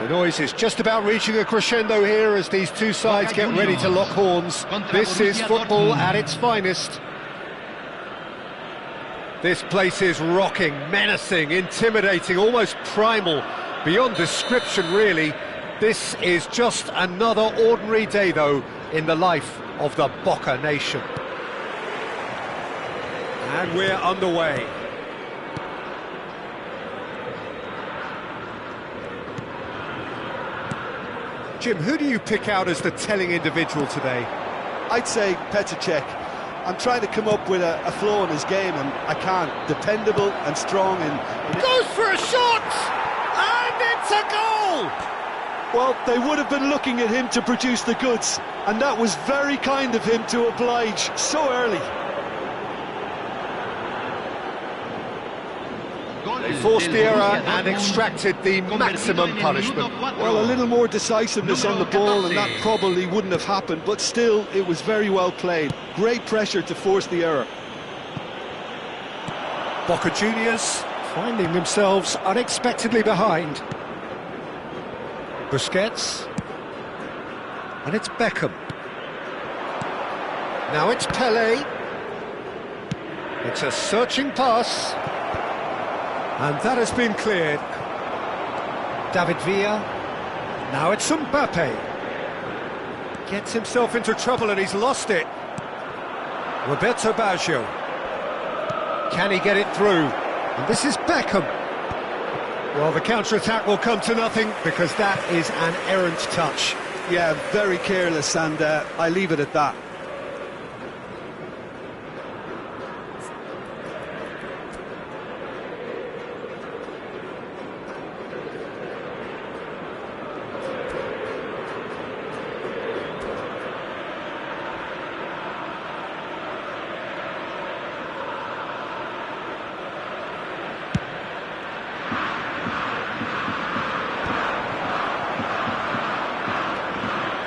The noise is just about reaching a crescendo here as these two sides get ready to lock horns. This is football at its finest. This place is rocking, menacing, intimidating, almost primal, beyond description really. This is just another ordinary day though in the life of the Boca nation. And we're underway. Jim, who do you pick out as the telling individual today? I'd say Petr. I'm trying to come up with a flaw in his game and I can't. Dependable and strong and goes for a shot! And it's a goal! Well, they would have been looking at him to produce the goods, and that was very kind of him to oblige so early. They forced the error and extracted the maximum punishment. Well, a little more decisiveness on the ball and that probably wouldn't have happened, but still, it was very well played. Great pressure to force the error. Boca Juniors finding themselves unexpectedly behind. Busquets. And it's Beckham. Now it's Pelé. It's a searching pass. And that has been cleared. David Villa. Now it's Mbappe. Gets himself into trouble and he's lost it. Roberto Baggio. Can he get it through? And this is Beckham. Well, the counter-attack will come to nothing because that is an errant touch. Yeah, very careless, and I leave it at that.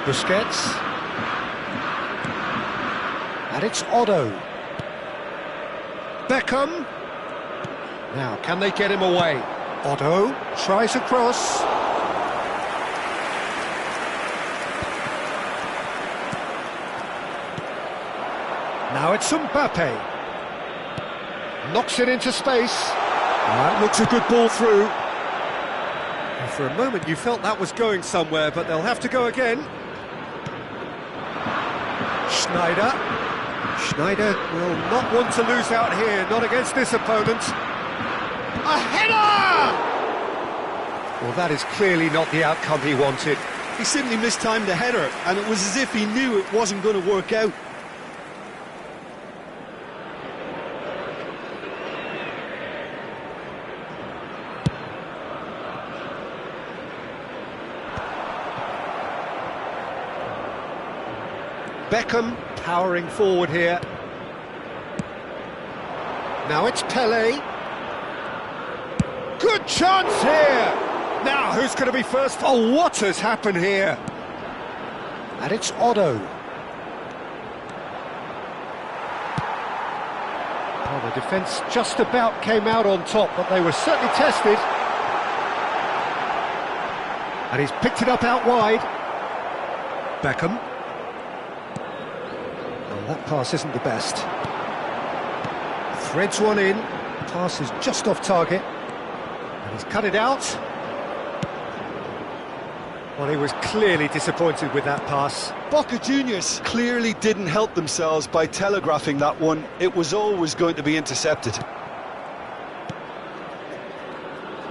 Busquets. And it's Otto. Beckham. Now, can they get him away? Otto tries a cross. Now it's Mbappe. Knocks it into space. That looks a good ball through. And for a moment you felt that was going somewhere, but they'll have to go again. Schneider will not want to lose out here, not against this opponent. A header! Well, that is clearly not the outcome he wanted. He simply mistimed the header, and it was as if he knew it wasn't going to work out. Beckham powering forward here. Now it's Pelé. Good chance here! Now who's going to be first? Oh, what has happened here? And it's Otto. Oh, the defence just about came out on top, but they were certainly tested. And he's picked it up out wide. Beckham. That pass isn't the best. Threads one in. Pass is just off target. And he's cut it out. Well, he was clearly disappointed with that pass. Boca Juniors clearly didn't help themselves by telegraphing that one. It was always going to be intercepted.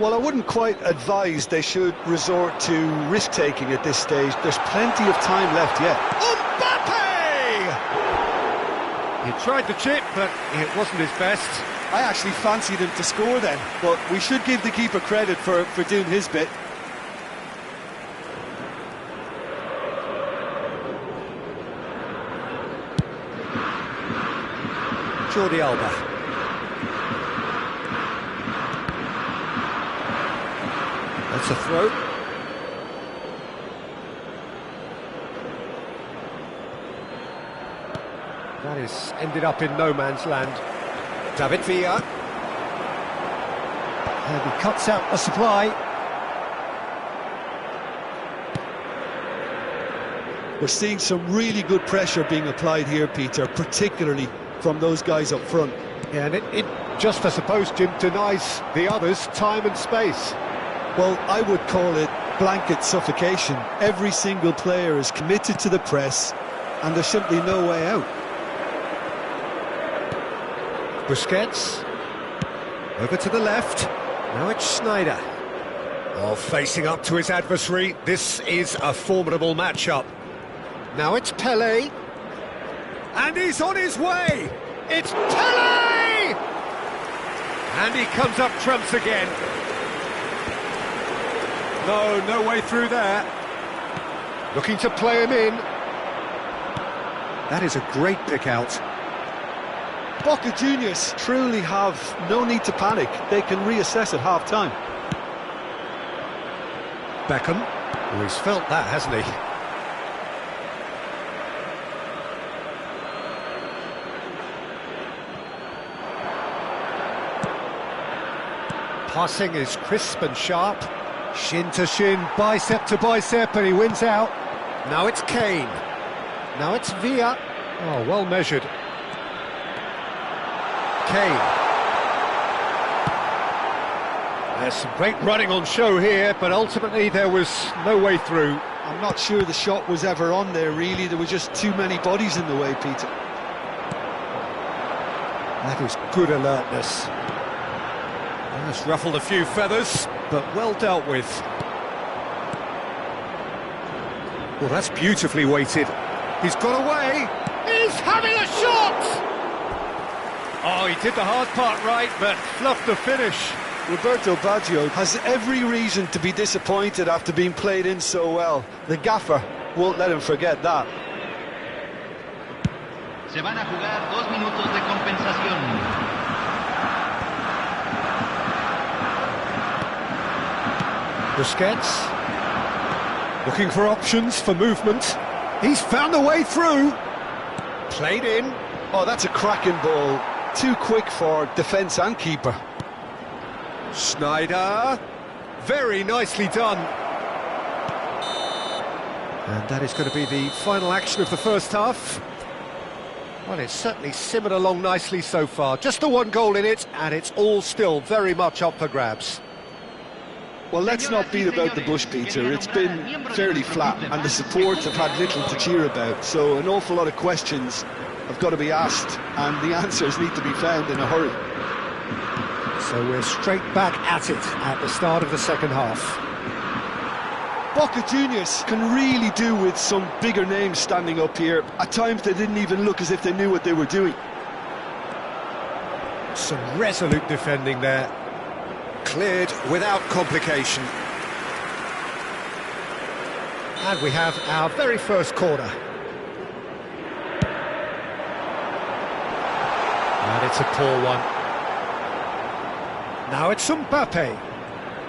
Well, I wouldn't quite advise they should resort to risk-taking at this stage. There's plenty of time left yet. Mbappe! He tried the chip, but it wasn't his best. I actually fancied him to score then, but we should give the keeper credit for doing his bit. Jordi Alba. That's a throw. That is ended up in no man's land. David Villa. And he cuts out a supply. We're seeing some really good pressure being applied here, Peter, particularly from those guys up front. Yeah, and it just, I suppose, Jim, denies the others time and space. Well, I would call it blanket suffocation. Every single player is committed to the press, and there's simply no way out. Busquets, over to the left, now it's Schneider. Oh, facing up to his adversary, this is a formidable matchup. Now it's Pelé, and he's on his way! It's Pelé! And he comes up trumps again. No way through there. Looking to play him in. That is a great pick out. Boca Juniors truly have no need to panic. They can reassess at half-time. Beckham. Oh, he's felt that, hasn't he? Passing is crisp and sharp. Shin to shin, bicep to bicep, and he wins out. Now it's Kane. Now it's Villa. Oh, well measured. Kane. There's some great running on show here, but ultimately there was no way through. I'm not sure the shot was ever on there, really. There were just too many bodies in the way, Peter. That is good alertness. That's ruffled a few feathers, but well dealt with. Well, that's beautifully weighted. He's got away. He's having a shot! Oh, he did the hard part right, but fluffed the finish. Roberto Baggio has every reason to be disappointed after being played in so well. The gaffer won't let him forget that. Se van a jugar 2 minutos de compensación. Busquets, looking for options for movement. He's found a way through. Played in. Oh, that's a cracking ball. Too quick for defence and keeper. Schneider, very nicely done. And that is going to be the final action of the first half. Well, it's certainly simmered along nicely so far. Just the one goal in it, and it's all still very much up for grabs. Well, let's not beat about the bush, Peter. It's been fairly flat, and the supports have had little to cheer about. So an awful lot of questions have got to be asked, and the answers need to be found in a hurry. So we're straight back at it at the start of the second half. Boca Juniors can really do with some bigger names standing up here. At times they didn't even look as if they knew what they were doing. Some resolute defending there. Cleared without complication. And we have our very first corner. And it's a poor one. Now it's Mbappe.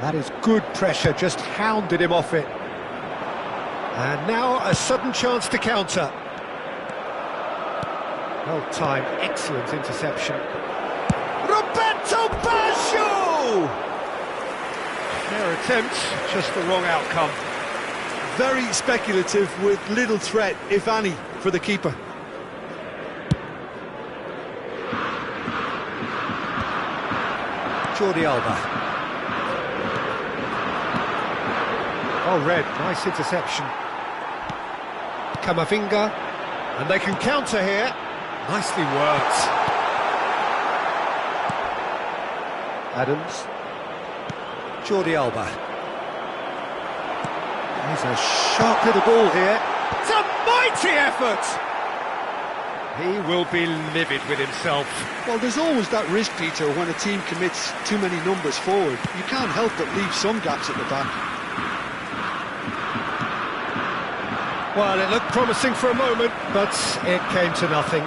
That is good pressure, just hounded him off it. And now a sudden chance to counter. Well timed, excellent interception. Roberto Baggio! Their attempt, just the wrong outcome. Very speculative with little threat, if any, for the keeper. Jordi Alba. Oh, red, nice interception. Camavinga, and they can counter here. Nicely worked. Adams. Jordi Alba. He's a sharp little ball here. It's a mighty effort! He will be livid with himself. Well, there's always that risk, Peter, when a team commits too many numbers forward. You can't help but leave some gaps at the back. Well, it looked promising for a moment, but it came to nothing.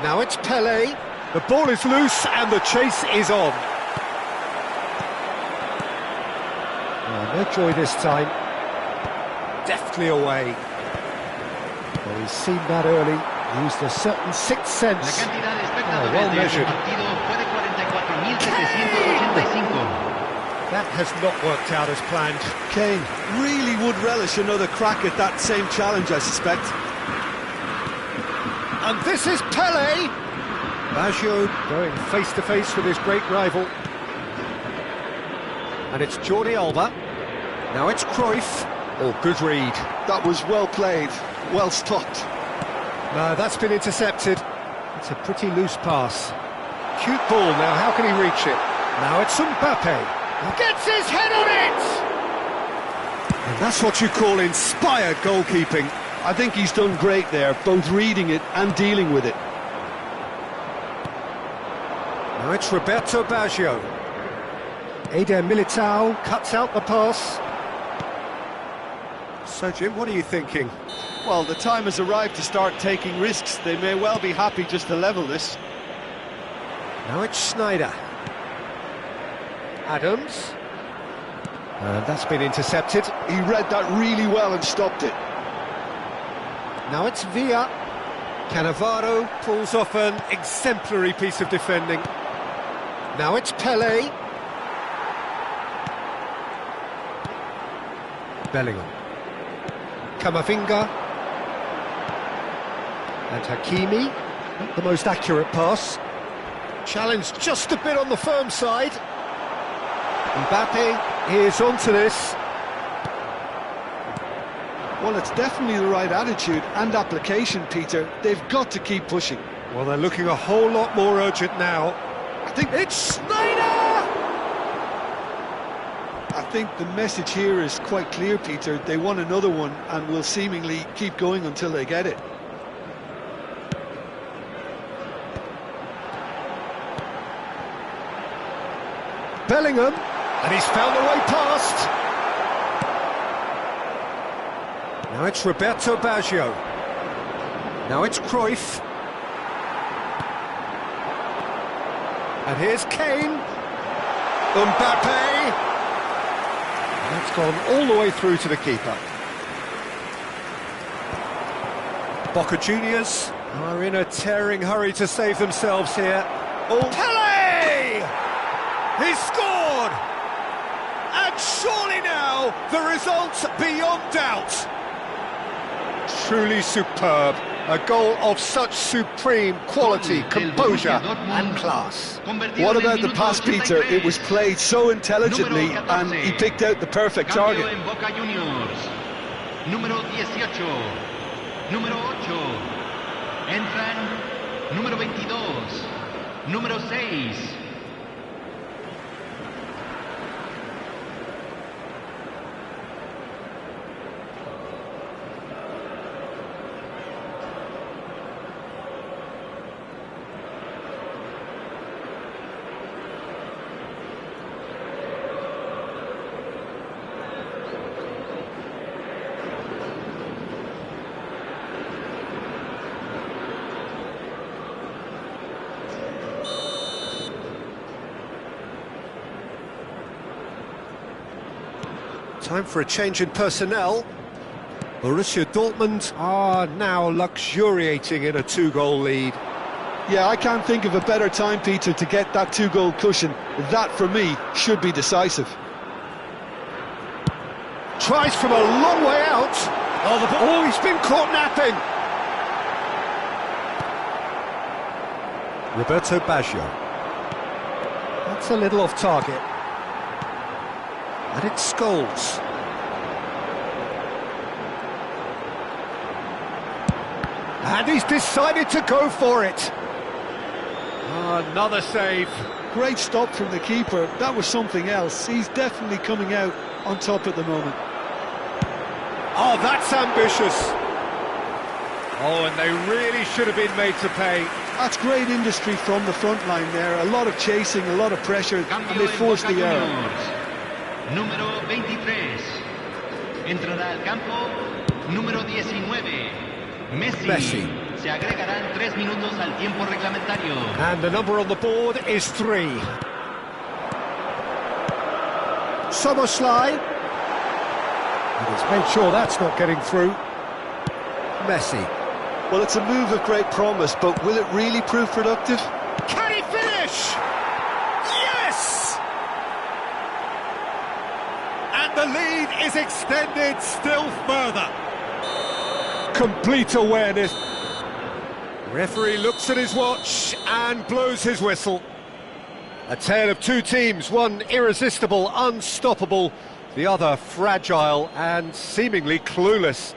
Now it's Pelé. The ball is loose and the chase is on. Oh, no joy this time. Deftly away. Well, he's seen that early. Used a certain sixth sense. Oh, well measured. That has not worked out as planned. Kane really would relish another crack at that same challenge, I suspect. And this is Pele. Baggio going face-to-face with his great rival. And it's Jordi Alba. Now it's Cruyff. Oh, good read. That was well played, well stopped. No, that's been intercepted. It's a pretty loose pass. Cute ball now, how can he reach it? Now it's Mbappe. He gets his head on it! And that's what you call inspired goalkeeping. I think he's done great there, both reading it and dealing with it. Now it's Roberto Baggio. Eder Militao cuts out the pass. So, Jim, what are you thinking? Well, the time has arrived to start taking risks. They may well be happy just to level this. Now it's Schneider. Adams. And that's been intercepted. He read that really well and stopped it. Now it's Villa. Cannavaro pulls off an exemplary piece of defending. Now it's Pele. Bellingham. Camavinga. And Hakimi. Not the most accurate pass. Challenged just a bit on the firm side. Mbappe is onto this. Well, it's definitely the right attitude and application, Peter. They've got to keep pushing. Well, they're looking a whole lot more urgent now. I think It's Schneider! I think the message here is quite clear, Peter. They want another one and will seemingly keep going until they get it. Bellingham, and he's found a way past. Now it's Roberto Baggio. Now it's Cruyff. And here's Kane. Mbappe. That's gone all the way through to the keeper. Boca Juniors are in a tearing hurry to save themselves here. Oh, Pele! He's scored! And surely now, the result's beyond doubt. Truly superb. A goal of such supreme quality, composure and class. What about the pass, Peter? It was played so intelligently and he picked out the perfect target. Número 18, número 8, entran número 22, número 6. Time for a change in personnel. Borussia Dortmund are now luxuriating in a two-goal lead. Yeah, I can't think of a better time, Peter, to get that two-goal cushion. That, for me, should be decisive. Tries from a long way out. Oh, he's been caught napping. Roberto Baggio. That's a little off target. And it's Scholes. And he's decided to go for it. Another save. Great stop from the keeper. That was something else. He's definitely coming out on top at the moment. Oh, that's ambitious. Oh, and they really should have been made to pay. That's great industry from the front line there. A lot of chasing, a lot of pressure, and they forced the error. Número 23. Entrará al campo número 19. Messi. Se agregarán 3 minutos al tiempo reglamentario. And the number on the board is 3. Soboslai. And he's made sure that's not getting through. Messi. Well, it's a move of great promise, but will it really prove productive? Can he finish? Yes! And the lead is extended still further. Complete awareness. Referee looks at his watch and blows his whistle. A tale of two teams, one irresistible, unstoppable, the other fragile and seemingly clueless.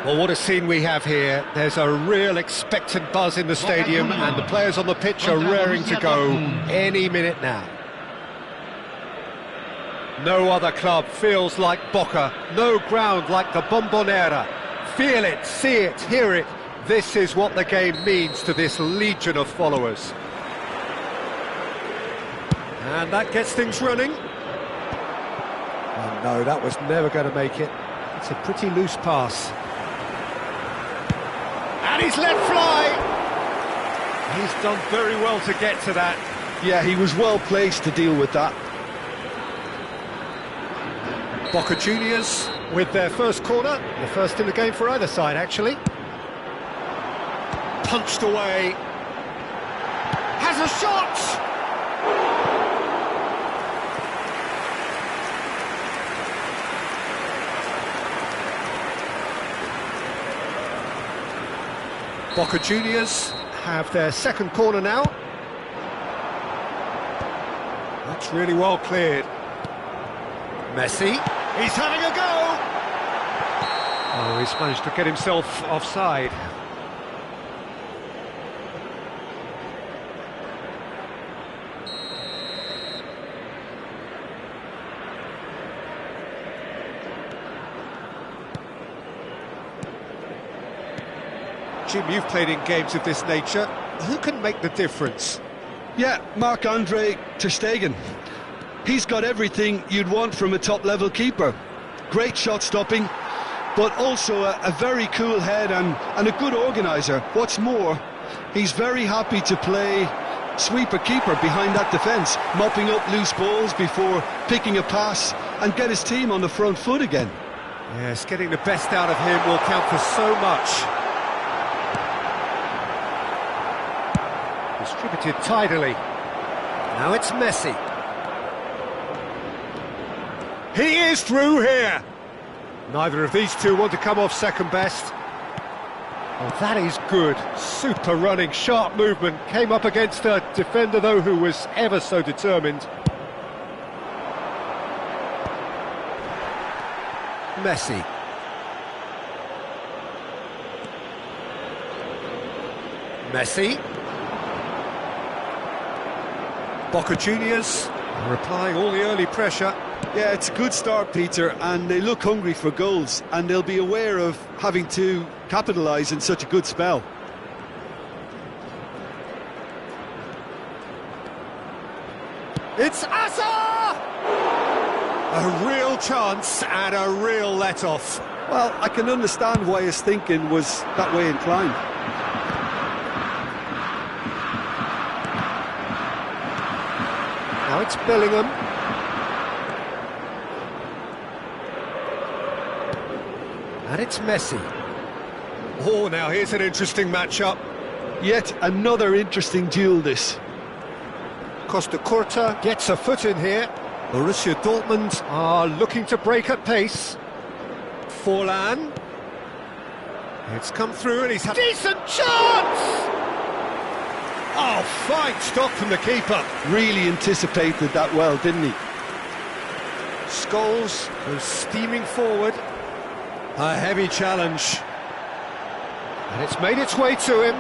Well, what a scene we have here. There's a real expectant buzz in the stadium, and the players on the pitch are raring to go any minute now. No other club feels like Boca, no ground like the Bombonera. Feel it, see it, hear it. This is what the game means to this legion of followers. And that gets things running. Oh no, that was never going to make it. It's a pretty loose pass. And he's let fly! He's done very well to get to that. Yeah, he was well placed to deal with that. Boca Juniors with their first corner, the first in the game for either side, actually. Punched away. Has a shot! Boca Juniors have their second corner now. That's really well cleared. Messi, he's having a go! Oh, he's managed to get himself offside. Jim, you've played in games of this nature. Who can make the difference? Yeah, Marc-Andre ter Stegen. He's got everything you'd want from a top-level keeper. Great shot stopping, but also a very cool head and a good organiser. What's more, he's very happy to play sweeper-keeper behind that defence, mopping up loose balls before picking a pass and get his team on the front foot again. Yes, getting the best out of him will count for so much. Distributed tidily. Now it's Messi. He is through here. Neither of these two want to come off second best. Oh, that is good. Super running, sharp movement. Came up against a defender, though, who was ever so determined. Messi. Messi. Boca Juniors are applying all the early pressure. Yeah, it's a good start, Peter, and they look hungry for goals, and they'll be aware of having to capitalise in such a good spell. It's Asa! A real chance and a real let-off. Well, I can understand why his thinking was that way inclined. Now it's Bellingham. And it's Messi. Oh, now here's an interesting matchup. Yet another interesting duel, this. Costa Curta gets a foot in here. Borussia Dortmund are looking to break at pace. Forlan. It's come through and he's had a decent chance! Oh, fine stop from the keeper. Really anticipated that well, didn't he? Scholes goes steaming forward. A heavy challenge. And it's made its way to him.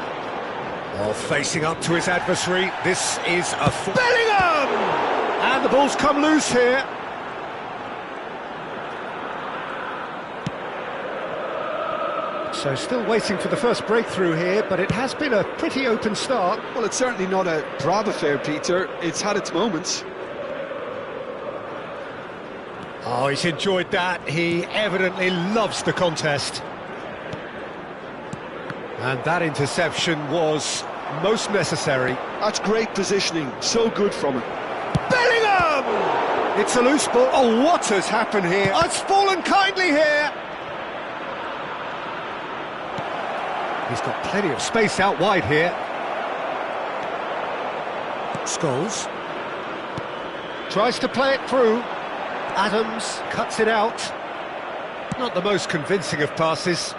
Oh, facing up to his adversary. This is a... Bellingham! And the ball's come loose here. So still waiting for the first breakthrough here, but it has been a pretty open start. Well, it's certainly not a brave affair, Peter. It's had its moments. Oh, he's enjoyed that. He evidently loves the contest. And that interception was most necessary. That's great positioning. So good from him. Bellingham! It's a loose ball. Oh, what has happened here? Oh, it's fallen kindly here. He's got plenty of space out wide here. Scholes tries to play it through. Adams cuts it out. Not the most convincing of passes.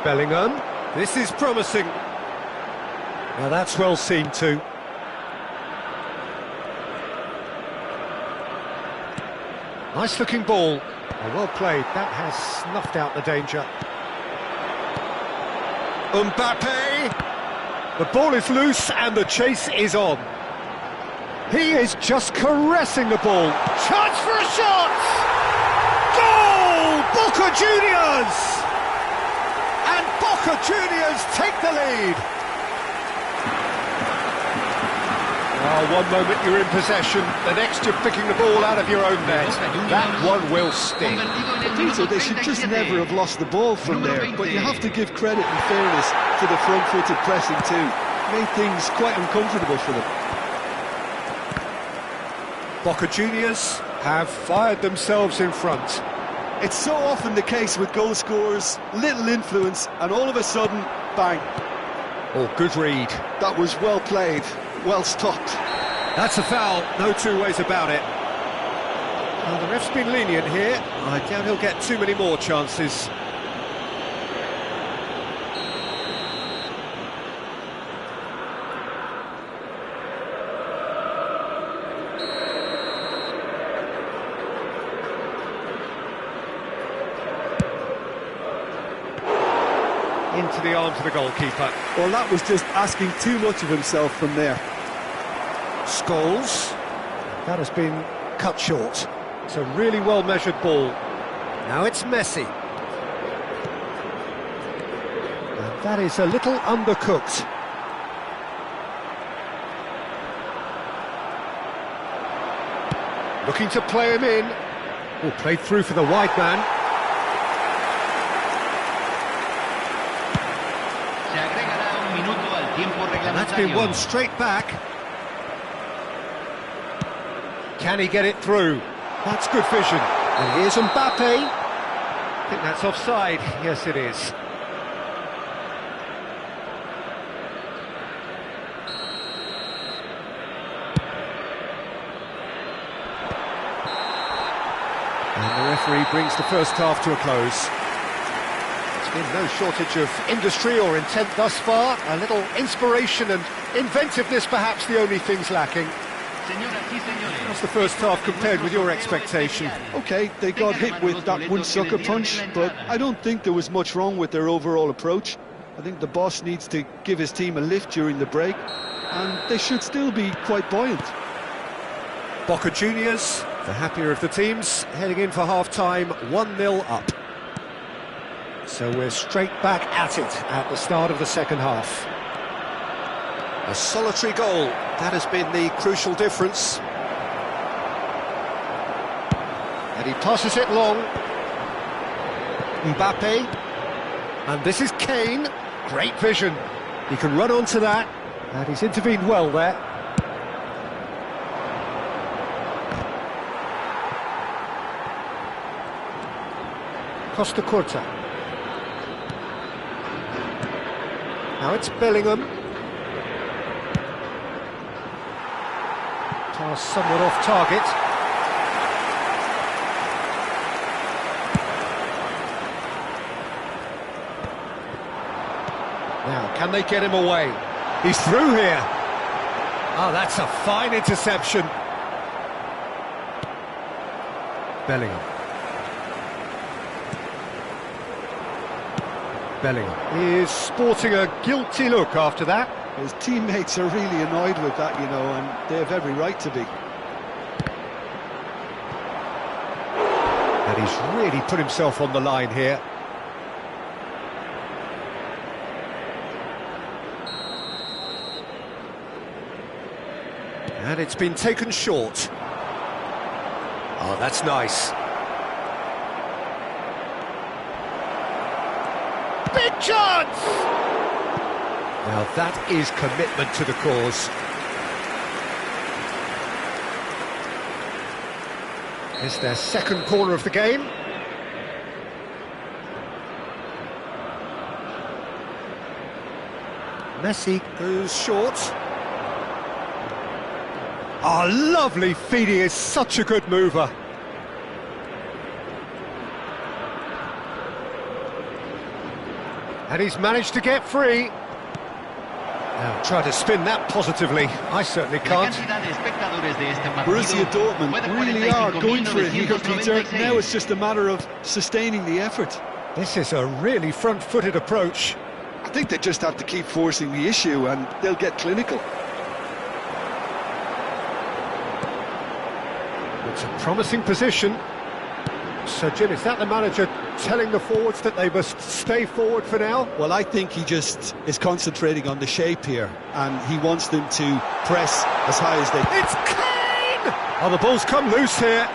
Bellingham. This is promising. Now that's well seen too. Nice looking ball. Oh, well played. That has snuffed out the danger. Mbappe! The ball is loose and the chase is on. He is just caressing the ball. Chance for a shot! Goal! Boca Juniors! And Boca Juniors take the lead. Oh, one moment you're in possession, the next you're picking the ball out of your own net. That one will sting. Peter, they should just never have lost the ball from there, but you have to give credit and fairness to the front-footed pressing too. Made things quite uncomfortable for them. Boca Juniors have fired themselves in front. It's so often the case with goal scorers, little influence, and all of a sudden, bang. Oh, good read. That was well played, well stopped. That's a foul, no two ways about it. Well, the ref's been lenient here. I doubt he'll get too many more chances. Into the arms of the goalkeeper. Well, that was just asking too much of himself from there. Scholes. That has been cut short. It's a really well-measured ball. Now it's Messi. And that is a little undercooked. Looking to play him in. Oh, played through for the wide man. And that's been won straight back. Can he get it through? That's good vision. And here's Mbappe. I think that's offside. Yes, it is. And the referee brings the first half to a close. There's been no shortage of industry or intent thus far. A little inspiration and inventiveness, perhaps the only things lacking. How's the first half compared with your expectation? OK, they got hit with that one sucker punch, but I don't think there was much wrong with their overall approach. I think the boss needs to give his team a lift during the break, and they should still be quite buoyant. Boca Juniors, the happier of the teams, heading in for half-time, 1-0 up. So we're straight back at it at the start of the second half. A solitary goal, that has been the crucial difference. And he passes it long. Mbappe. And this is Kane. Great vision. He can run onto that. And he's intervened well there. Costa Curta. Now it's Bellingham. Pass somewhat off target. Now, can they get him away? He's through here. Oh, that's a fine interception. Bellingham. Bellingham is sporting a guilty look after that. His teammates are really annoyed with that, you know, and they have every right to be. And he's really put himself on the line here. And it's been taken short. Oh, that's nice. Big chance! Now that is commitment to the cause. It's their second corner of the game. Messi goes short. Oh, lovely feed, he is such a good mover. And he's managed to get free. Now, try to spin that positively. I certainly can't. Borussia Dortmund really are going for it here, Peter. Now it's just a matter of sustaining the effort. This is a really front-footed approach. think they just have to keep forcing the issue and they'll get clinical. It's a promising position. So, Jim, is that the manager telling the forwards that they must stay forward for now? Well, I think he just is concentrating on the shape here, and he wants them to press as high as they can. It's Kane! Oh, the ball's come loose here.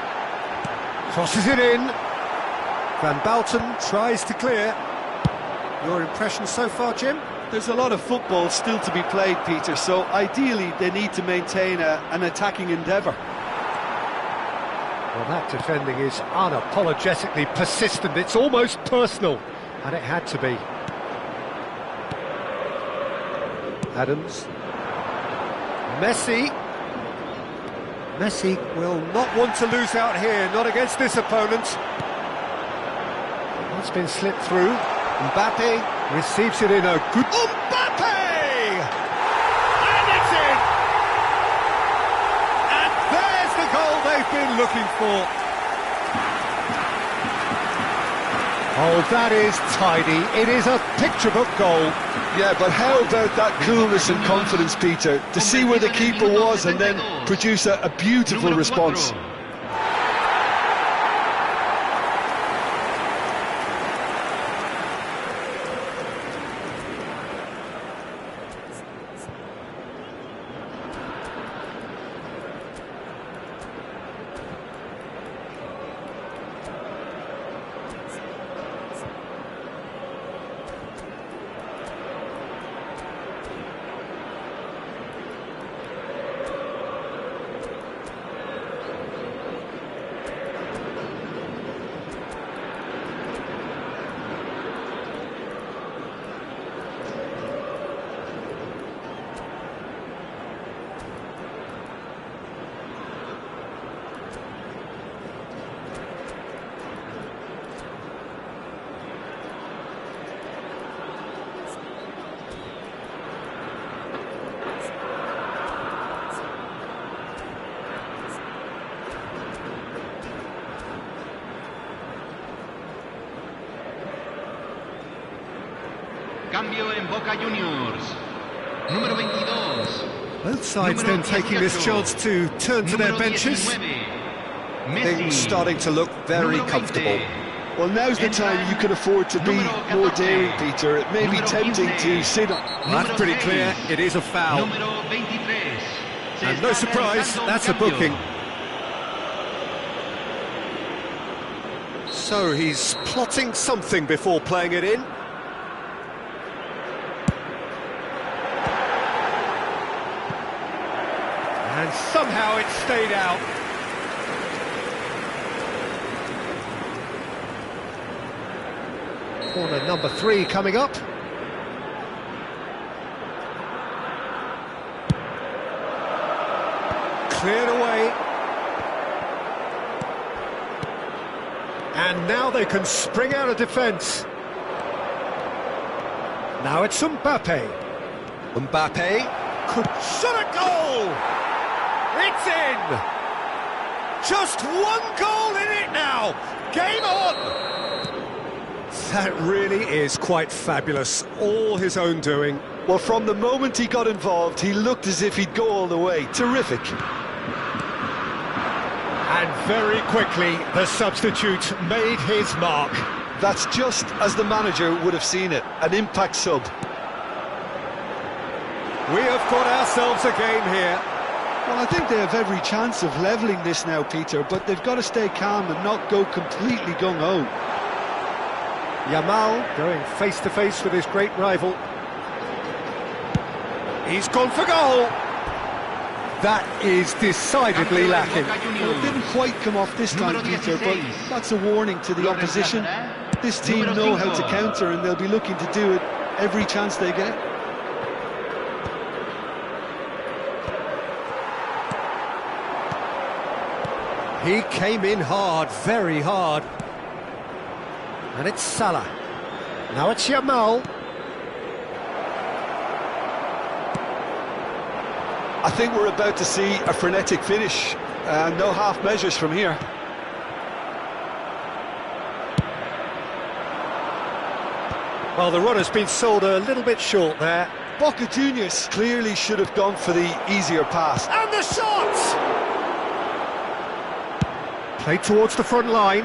Crosses it in. Van Balten tries to clear. Your impression so far, Jim? There's a lot of football still to be played, Peter, so ideally they need to maintain an attacking endeavour. Well, that defending is unapologetically persistent. It's almost personal, and it had to be. Adams. Messi. Messi will not want to lose out here, not against this opponent. It's been slipped through. Mbappe receives it in a good... Mbappe! And it's in! And there's the goal they've been looking for. Oh, that is tidy. It is a picture-book goal. Yeah, but how about that coolness and confidence, Peter, to see where the keeper was and then produce a beautiful response. Cambio en Boca Juniors. Número 22. Both sides then taking this chance to turn to their benches. Things starting to look very comfortable. Well, now's the time you can afford to be more daring, Peter. It may be tempting to sit on... That's pretty clear, it is a foul. And no surprise, that's a booking. So he's plotting something before playing it in. And somehow it stayed out. Corner number 3 coming up. Cleared away. And now they can spring out of defence. Now it's Mbappe. Mbappe could shot a goal! It's in! Just one goal in it now! Game on! That really is quite fabulous, all his own doing. Well, from the moment he got involved, he looked as if he'd go all the way. Terrific. And very quickly, the substitute made his mark. That's just as the manager would have seen it, an impact sub. We have got ourselves a game here. Well, I think they have every chance of levelling this now, Peter, but they've got to stay calm and not go completely gung-ho. Yamal going face-to-face with his great rival. He's gone for goal. That is decidedly lacking. Well, it didn't quite come off this time, Peter, but that's a warning to the opposition. This team know how to counter and they'll be looking to do it every chance they get. He came in hard, very hard. And it's Salah. Now it's Yamal. I think we're about to see a frenetic finish. No half measures from here. Well, the run has been sold a little bit short there. Boca Juniors clearly should have gone for the easier pass. And the shot! Played towards the front line.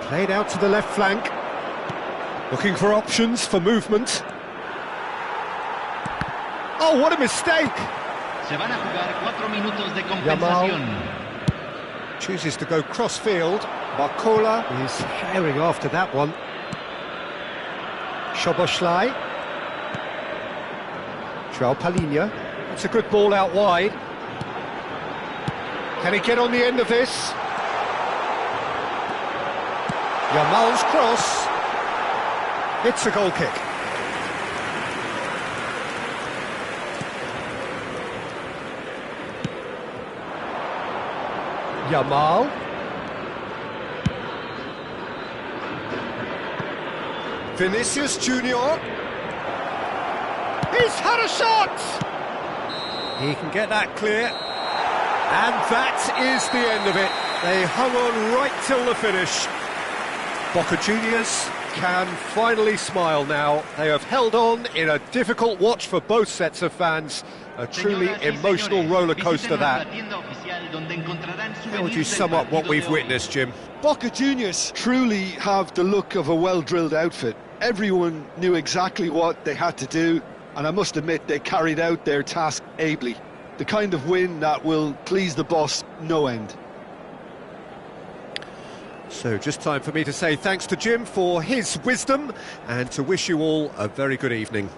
Played out to the left flank. Looking for options for movement. Oh, what a mistake! Se van a jugar 4 minutos de compensación. Chooses to go cross-field. Barcola is herring after that one. Szoboszlai. João Palhinha. It's a good ball out wide. Can he get on the end of this? Yamal's cross. It's a goal kick. Yamal. Vinicius Junior. He's had a shot! He can get that clear. And that is the end of it. They hung on right till the finish. Boca Juniors can finally smile now. They have held on in a difficult watch for both sets of fans. A truly emotional roller coaster that. How would you sum up what we've witnessed, Jim? Boca Juniors truly have the look of a well-drilled outfit. Everyone knew exactly what they had to do, and I must admit they carried out their task ably. The kind of win that will please the boss no end. So just time for me to say thanks to Jim for his wisdom and to wish you all a very good evening.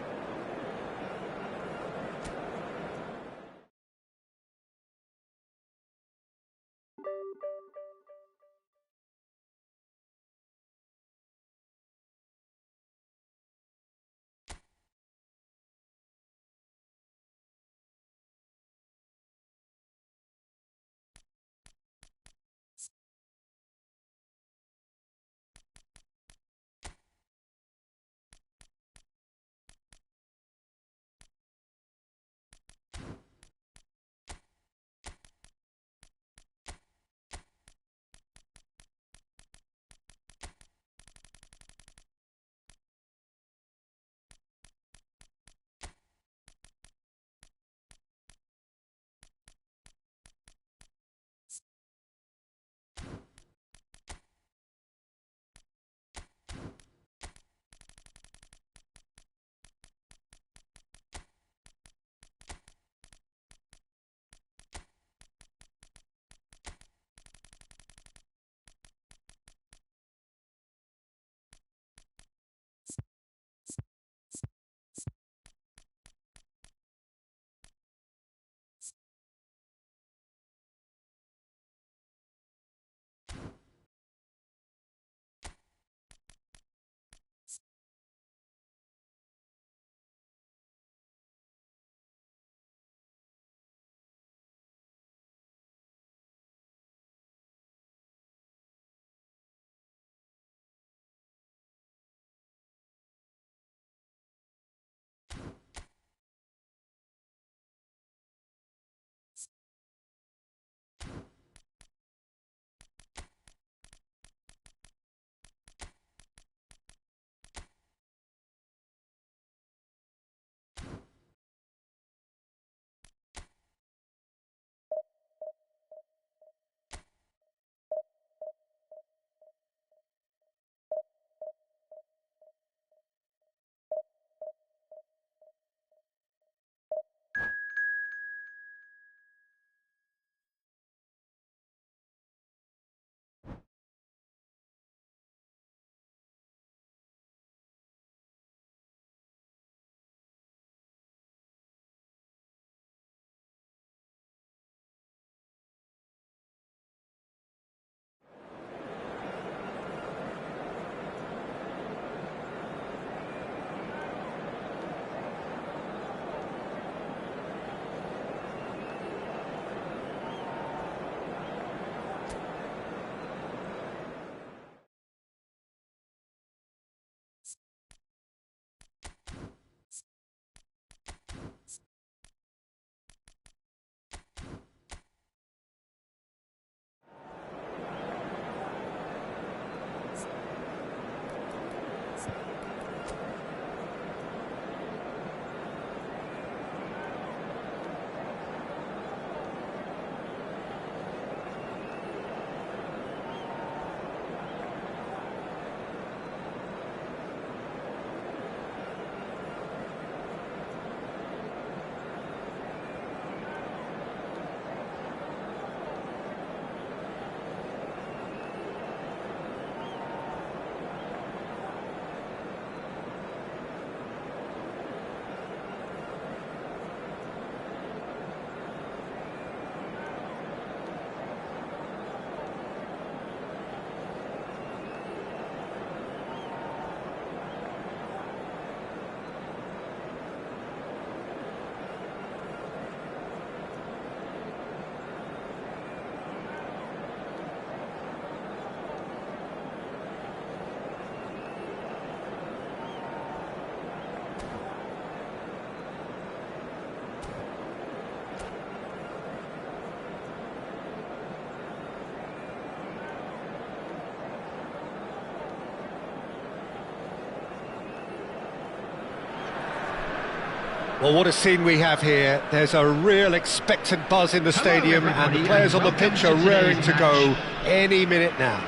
Well, what a scene we have here. There's a real expectant buzz in the stadium, and the players on the pitch are raring to go any minute now.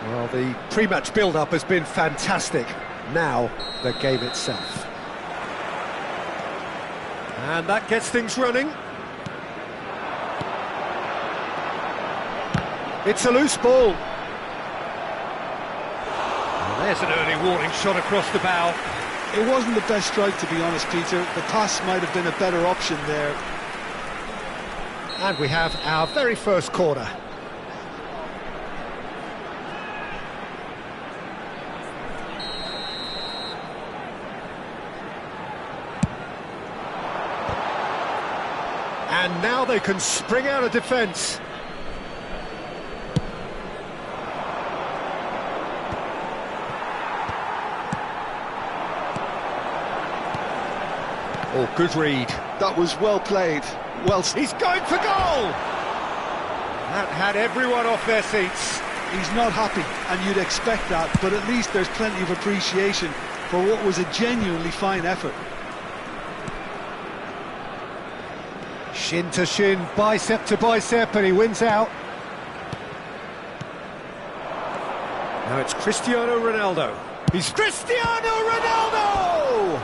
Well, the pre-match build-up has been fantastic. Now, the game itself. And that gets things running. It's a loose ball. And there's an early warning shot across the bow. It wasn't the best strike, to be honest, Peter. The pass might have been a better option there. And we have our very first corner. And now they can spring out of defence. Oh, good read. That was well played. Well, He's going for goal! That had everyone off their seats. he's not happy, and you'd expect that, but at least there's plenty of appreciation for what was a genuinely fine effort. Shin to shin, bicep to bicep, and he wins out. Now it's Cristiano Ronaldo. He's Cristiano Ronaldo!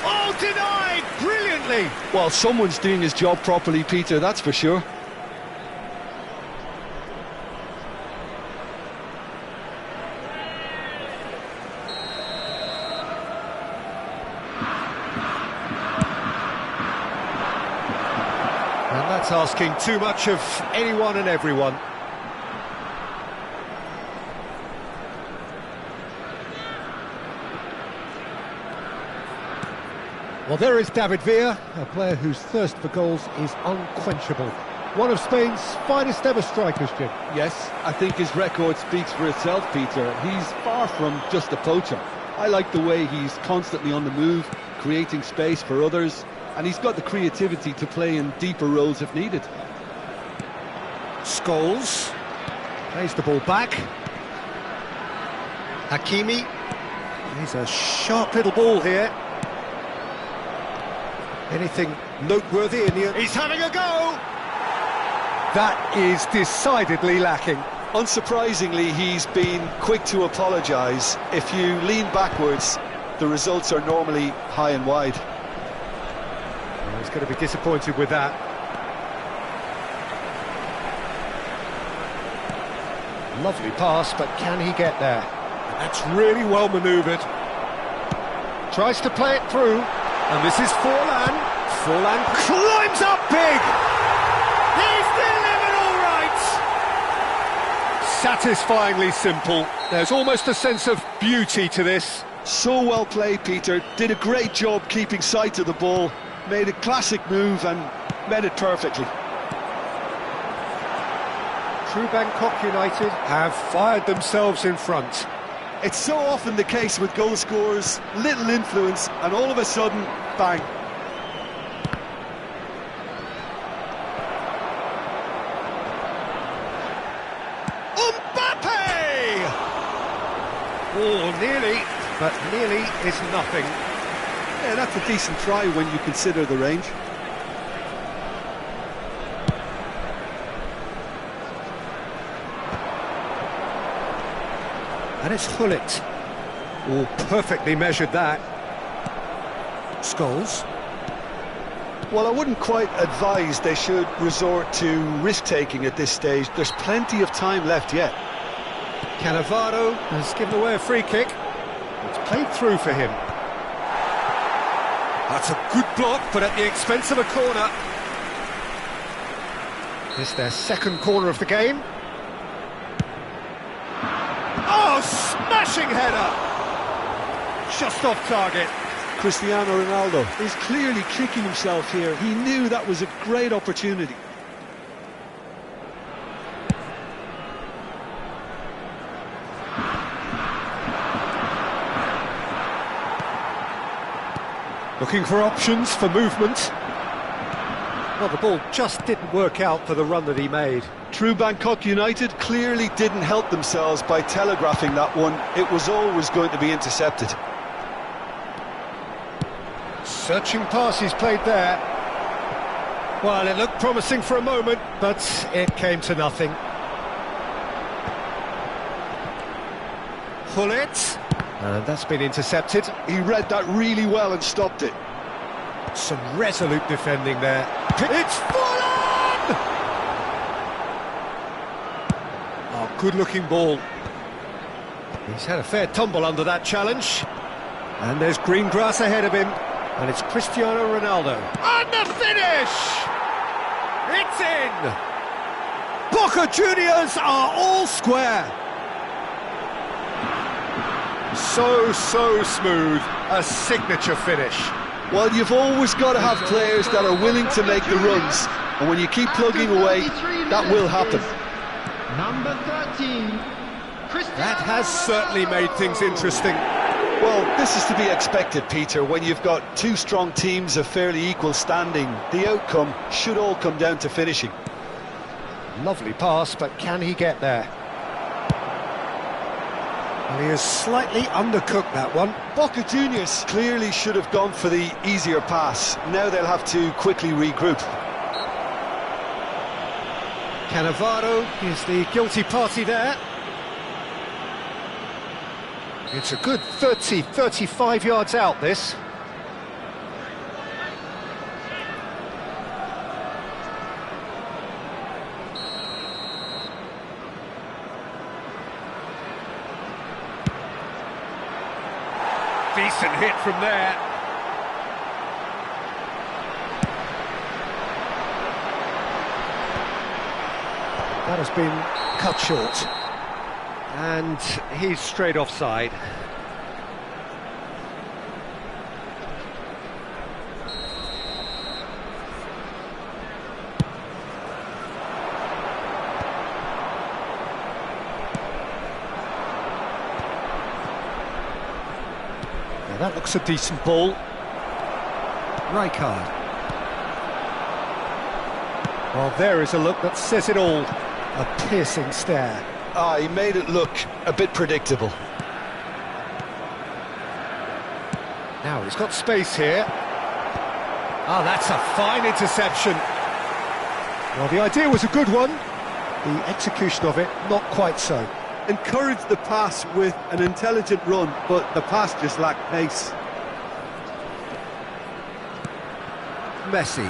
Oh, denied brilliantly! Well, someone's doing his job properly, Peter, that's for sure. And that's asking too much of anyone and everyone. Well, there is David Villa, a player whose thirst for goals is unquenchable. One of Spain's finest ever strikers, Jim. Yes, I think his record speaks for itself, Peter. He's far from just a poacher. I like the way he's constantly on the move, creating space for others, and he's got the creativity to play in deeper roles if needed. Scholes plays the ball back. Hakimi. He's a sharp little ball here. Anything noteworthy in the... He's having a go! That is decidedly lacking. Unsurprisingly, he's been quick to apologise. If you lean backwards, the results are normally high and wide. Well, he's going to be disappointed with that. Lovely pass, but can he get there? That's really well manoeuvred. Tries to play it through. And this is Forlan. Forlan climbs up big! He's delivered all right! Satisfyingly simple. There's almost a sense of beauty to this. So well played, Peter. Did a great job keeping sight of the ball. Made a classic move and met it perfectly. True Bangkok United have fired themselves in front. It's so often the case with goal scorers, little influence, and all of a sudden, bang. Mbappe! Oh, nearly, but nearly is nothing. Yeah, that's a decent try when you consider the range. And it's Hullet. Oh, perfectly measured that. Scholes. Well, I wouldn't quite advise they should resort to risk-taking at this stage. There's plenty of time left yet. Cannavaro has given away a free kick. It's played through for him. That's a good block, but at the expense of a corner. It's their second corner of the game. Oh, smashing header! Just off target. Cristiano Ronaldo is clearly kicking himself here. He knew that was a great opportunity. Looking for options for movement. Well, the ball just didn't work out for the run that he made. True Bangkok United clearly didn't help themselves by telegraphing that one. It was always going to be intercepted. Searching pass he's played there. Well, it looked promising for a moment, but it came to nothing. Hullet, and that's been intercepted. He read that really well and stopped it. Some resolute defending there. It's full on! Oh, good-looking ball. He's had a fair tumble under that challenge. And there's green grass ahead of him. And it's Cristiano Ronaldo. And the finish! It's in! Boca Juniors are all square. So smooth. A signature finish. Well, you've always got to have players that are willing to make the runs. And when you keep plugging away, that will happen. Number 13. That has certainly made things interesting. Well, this is to be expected, Peter. When you've got two strong teams of fairly equal standing, the outcome should all come down to finishing. Lovely pass, but can he get there? Well, he has slightly undercooked that one. Boca Juniors clearly should have gone for the easier pass. Now they'll have to quickly regroup. Cannavaro is the guilty party there. It's a good 30, 35 yards out, this. Decent hit from there. That has been cut short. And he's straight offside. Now that looks a decent ball. Rijkaard. Well, there is a look that says it all. A piercing stare. Ah, he made it look a bit predictable. Now he's got space here. Ah, that's a fine interception. Well, the idea was a good one. The execution of it, not quite so. Encouraged the pass with an intelligent run, but the pass just lacked pace. Messi.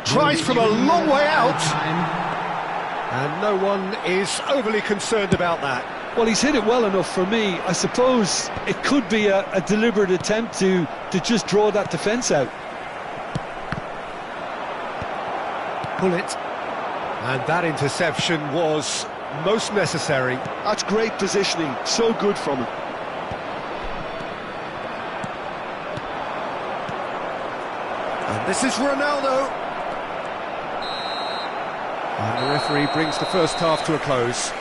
Tries from a long way out. And no one is overly concerned about that. Well, he's hit it well enough for me. I suppose it could be a deliberate attempt to just draw that defence out. Pull it. And that interception was most necessary. That's great positioning. So good from him. And this is Ronaldo. And the referee brings the first half to a close.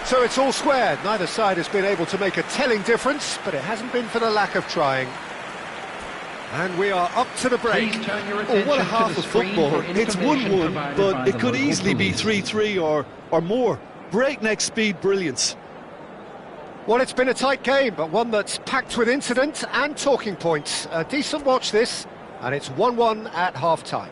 So it's all square. Neither side has been able to make a telling difference, but it hasn't been for the lack of trying. And we are up to the break. Oh, what a half of football. It's 1-1, but it could easily be 3-3 or more. Breakneck speed brilliance. Well, it's been a tight game, but one that's packed with incident and talking points. A decent watch this, and it's 1-1 at half-time.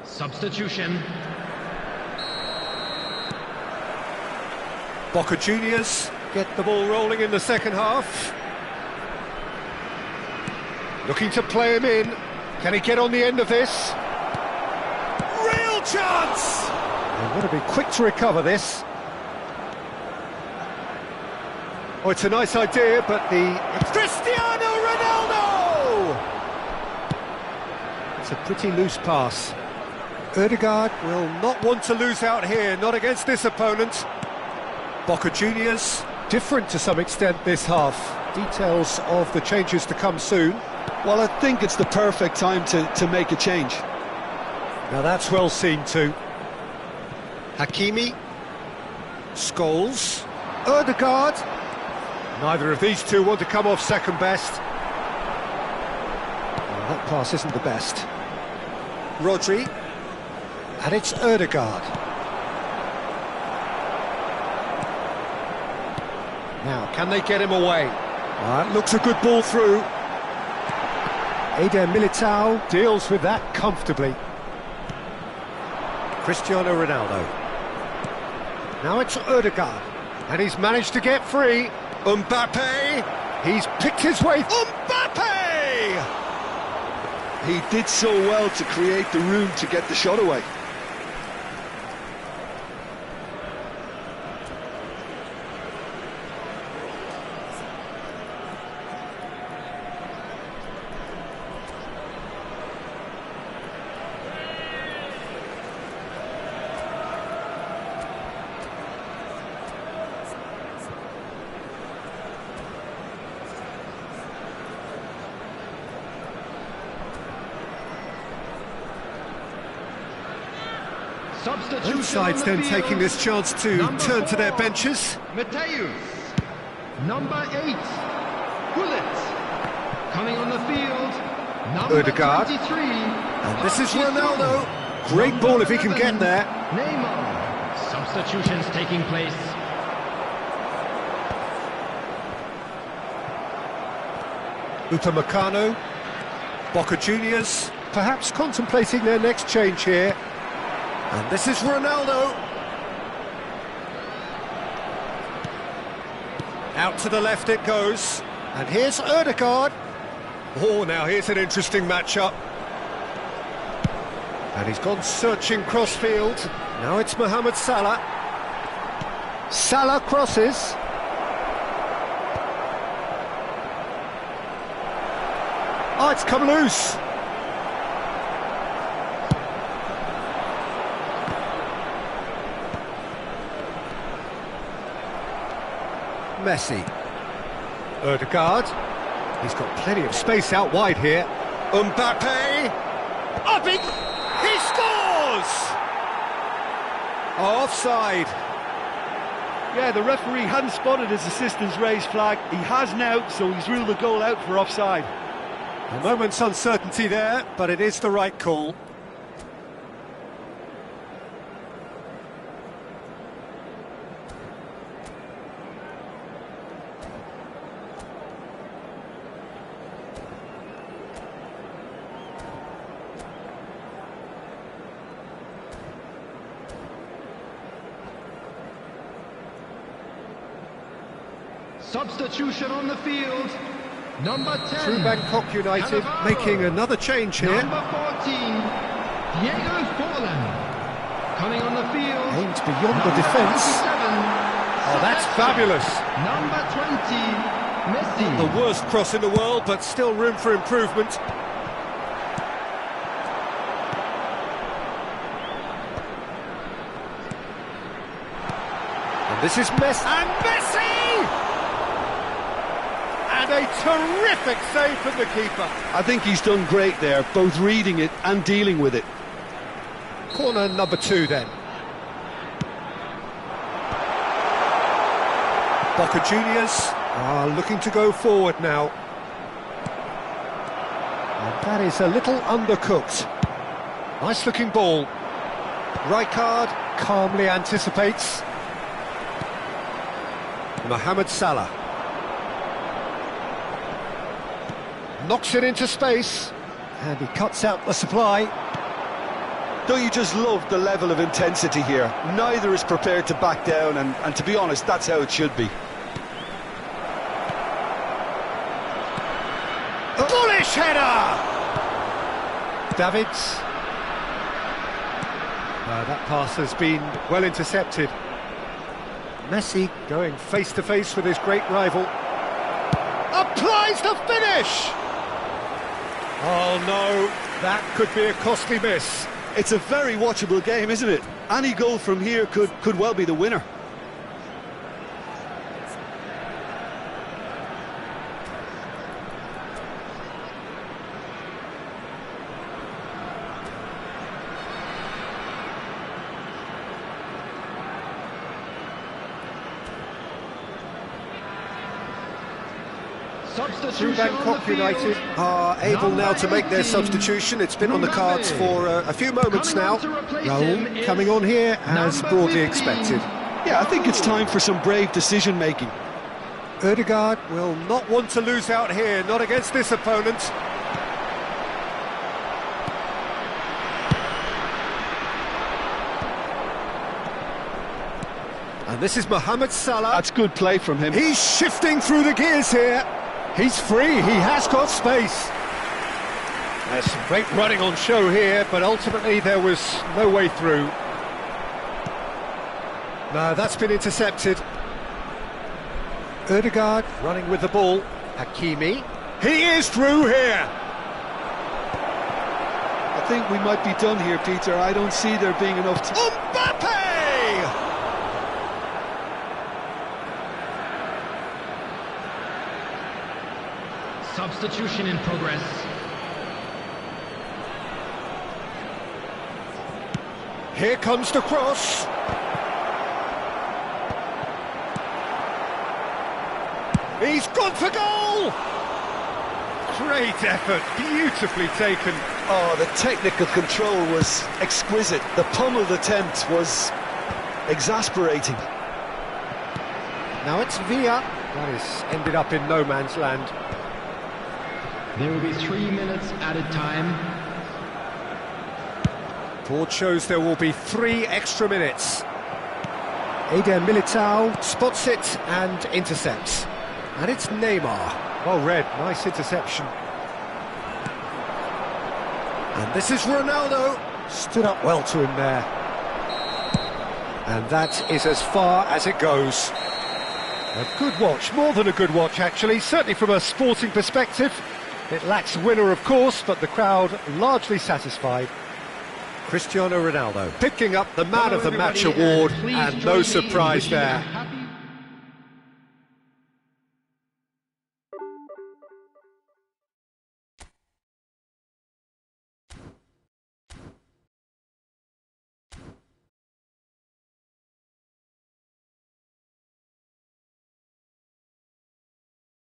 Substitution. Boca Juniors get the ball rolling in the second half. Looking to play him in. Can he get on the end of this? Real chance! They've got to be quick to recover this. Oh, it's a nice idea, but it's Cristiano Ronaldo! It's a pretty loose pass. Ødegaard will not want to lose out here, not against this opponent. Boca Juniors, different to some extent this half. Details of the changes to come soon. Well, I think it's the perfect time to make a change. Now that's well seen too. Hakimi, Scholes, Ødegaard. Neither of these two want to come off second best. Well, that pass isn't the best. Rodri, and it's Ødegaard. Now, can they get him away? That looks a good ball through. Eder Militao deals with that comfortably. Cristiano Ronaldo. Now it's Ødegaard, and he's managed to get free. Mbappe, he's picked his way. Mbappe! He did so well to create the room to get the shot away. Both sides then taking this chance to turn to their benches. Mateus, number 8, Gullit, coming on the field, number Ødegaard. 23, And this is Ronaldo. Great ball if he can get there. Neymar, substitutions taking place. Upamecano, Boca Juniors, perhaps contemplating their next change here. And this is Ronaldo. Out to the left it goes. And here's Ødegaard. Oh, now here's an interesting matchup. And he's gone searching crossfield. Now it's Mohamed Salah. Salah crosses. Oh, it's come loose. Messi. Ødegaard. He's got plenty of space out wide here. Mbappe. Up it! He scores! Offside. Yeah, the referee hadn't spotted his assistant's raised flag. He has now, so he's ruled the goal out for offside. A moment's uncertainty there, but it is the right call. Substitution on the field, number 10. Through Bangkok United, making another change here. Number 14, Diego Forlan, coming on the field. Aimed beyond the defence. Oh, that's fabulous. Number 20, Messi. The worst cross in the world, but still room for improvement. And this is Messi. And Messi! And a terrific save from the keeper. I think he's done great there, both reading it and dealing with it. Corner number 2 then. Boca Juniors are looking to go forward now. And that is a little undercooked. Nice looking ball. Rijkaard calmly anticipates. Mohamed Salah. Knocks it into space. And he cuts out the supply. Don't you just love the level of intensity here? Neither is prepared to back down, and to be honest, that's how it should be. A bullish header! Davids. That pass has been well intercepted. Messi going face-to-face with his great rival. Applies the finish! Oh no, that could be a costly miss. It's a very watchable game, isn't it? Any goal from here could well be the winner. Two Bangkok United are able now to make their substitution. It's been on the cards for a few moments now. Raul coming on here as broadly expected. Yeah, I think it's time for some brave decision-making. Ødegaard will not want to lose out here, not against this opponent. And this is Mohamed Salah. That's good play from him. He's shifting through the gears here. He's free, he has got space. There's some great running on show here, but ultimately there was no way through. No, that's been intercepted. Ødegaard running with the ball. Hakimi. He is through here. I think we might be done here, Peter. I don't see there being enough time. Mbappe! Substitution in progress. Here comes the cross. He's gone for goal! Great effort, beautifully taken. Oh, the technical control was exquisite. The pummeled attempt was exasperating. Now it's Villa. That is ended up in no man's land. There will be 3 minutes added time. Board shows there will be 3 extra minutes. Eder Militao spots it and intercepts. And it's Neymar. Well read, nice interception. And this is Ronaldo. Stood up well to him there. And that is as far as it goes. A good watch, more than a good watch actually, certainly from a sporting perspective. It lacks a winner, of course, but the crowd largely satisfied. Cristiano Ronaldo picking up the Man of the Match award, and no surprise there.